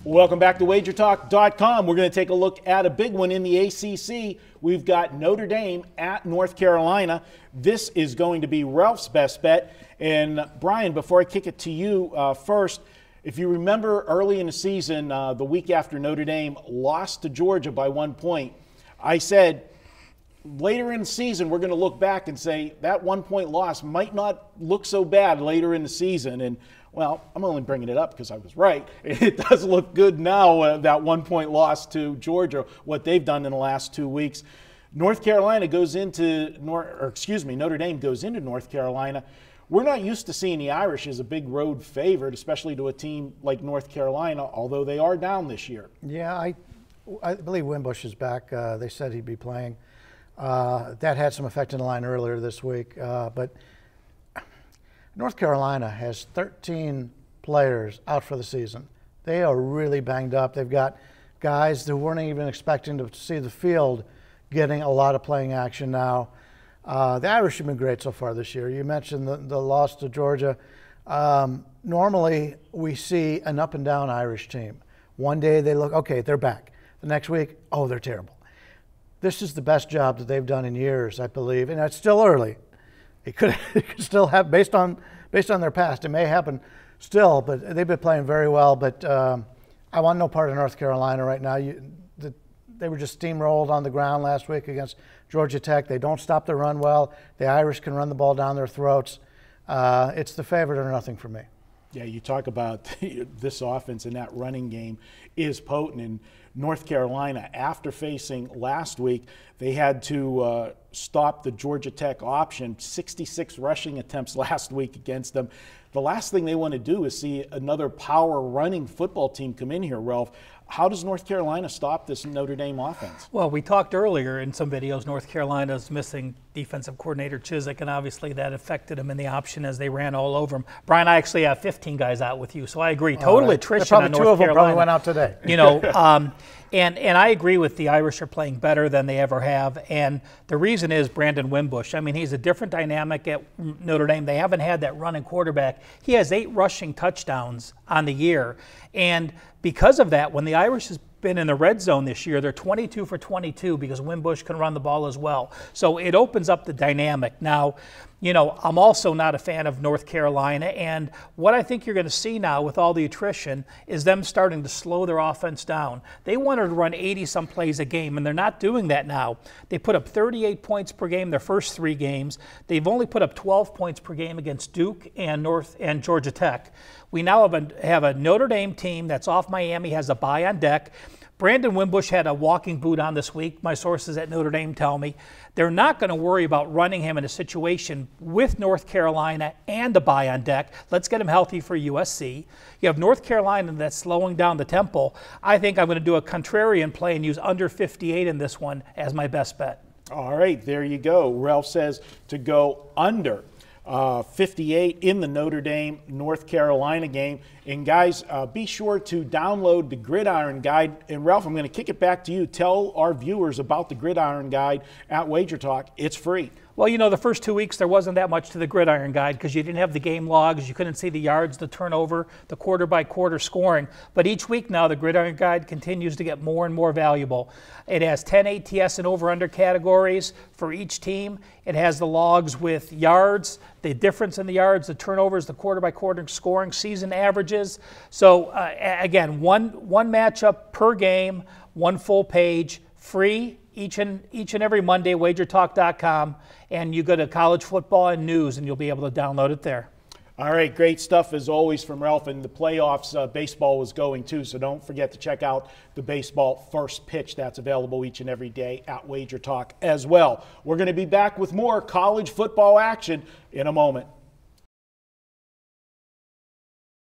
Welcome back to WagerTalk.com. We're going to take a look at a big one in the ACC. We've got Notre Dame at North Carolina. This is going to be Ralph's best bet. And Brian, before I kick it to you first, if you remember early in the season, the week after Notre Dame lost to Georgia by 1 point, I said later in the season we're going to look back and say that 1 point loss might not look so bad later in the season. And well, I'm only bringing it up because I was right. It does look good now, that 1 point loss to Georgia, what they've done in the last 2 weeks. Notre Dame goes into North Carolina. We're not used to seeing the Irish as a big road favorite, especially to a team like North Carolina, although they are down this year. Yeah, I believe Wimbush is back. They said he'd be playing. That had some effect in the line earlier this week, but North Carolina has 13 players out for the season. They are really banged up. They've got guys that weren't even expecting to see the field getting a lot of playing action now. The Irish have been great so far this year. You mentioned the loss to Georgia. Normally, we see an up and down Irish team. One day they look, okay, they're back. The next week, oh, they're terrible. This is the best job that they've done in years, I believe, and it's still early. It could still have, based on their past, it may happen still, but they've been playing very well. But I want no part of North Carolina right now. They were just steamrolled on the ground last week against Georgia Tech. They don't stop the run well. The Irish can run the ball down their throats. It's the favorite or nothing for me. Yeah, you talk about this offense and that running game is potent. And North Carolina, after facing last week, they had to stop the Georgia Tech option. 66 rushing attempts last week against them. The last thing they want to do is see another power running football team come in here, Ralph. How does North Carolina stop this Notre Dame offense? Well, we talked earlier in some videos, North Carolina's missing defensive coordinator Chizik, and obviously that affected them in the option as they ran all over him. Brian, I actually have 15 guys out with you, so I agree. Total attrition on North Carolina. Two of them probably went out today. You know, and I agree with the Irish are playing better than they ever have, and the reason is Brandon Wimbush. I mean, he's a different dynamic at Notre Dame. They haven't had that running quarterback. He has 8 rushing touchdowns on the year, and because of that, when the Irish has been in the red zone this year, they're 22 for 22 because Wimbush can run the ball as well. So it opens up the dynamic. Now, you know, I'm also not a fan of North Carolina, and what I think you're going to see now with all the attrition is them starting to slow their offense down. They wanted to run 80-some plays a game, and they're not doing that now. They put up 38 points per game their first 3 games. They've only put up 12 points per game against Duke and Georgia Tech. We now have a Notre Dame team that's off Miami, has a bye on deck. Brandon Wimbush had a walking boot on this week, my sources at Notre Dame tell me. They're not going to worry about running him in a situation with North Carolina and a bye on deck. Let's get him healthy for USC. You have North Carolina that's slowing down the tempo. I think I'm going to do a contrarian play and use under 58 in this one as my best bet. All right, there you go. Ralph says to go under 58 in the Notre Dame North Carolina game. And guys, be sure to download the Gridiron Guide. And Ralph, I'm going to kick it back to you. Tell our viewers about the Gridiron Guide at Wager Talk. It's free. Well, you know, the first 2 weeks there wasn't that much to the Gridiron Guide because you didn't have the game logs, you couldn't see the yards, the turnover, the quarter-by-quarter scoring. But each week now the Gridiron Guide continues to get more and more valuable. It has 10 ATS and over-under categories for each team. It has the logs with yards, the difference in the yards, the turnovers, the quarter-by-quarter scoring, season averages. So, again, one matchup per game, one full page, free each and every Monday, wagertalk.com, and you go to college football and news, and you'll be able to download it there. All right, great stuff as always from Ralph. And the playoffs, baseball was going too, so don't forget to check out the baseball first pitch. That's available each and every day at Wager Talk as well. We're going to be back with more college football action in a moment.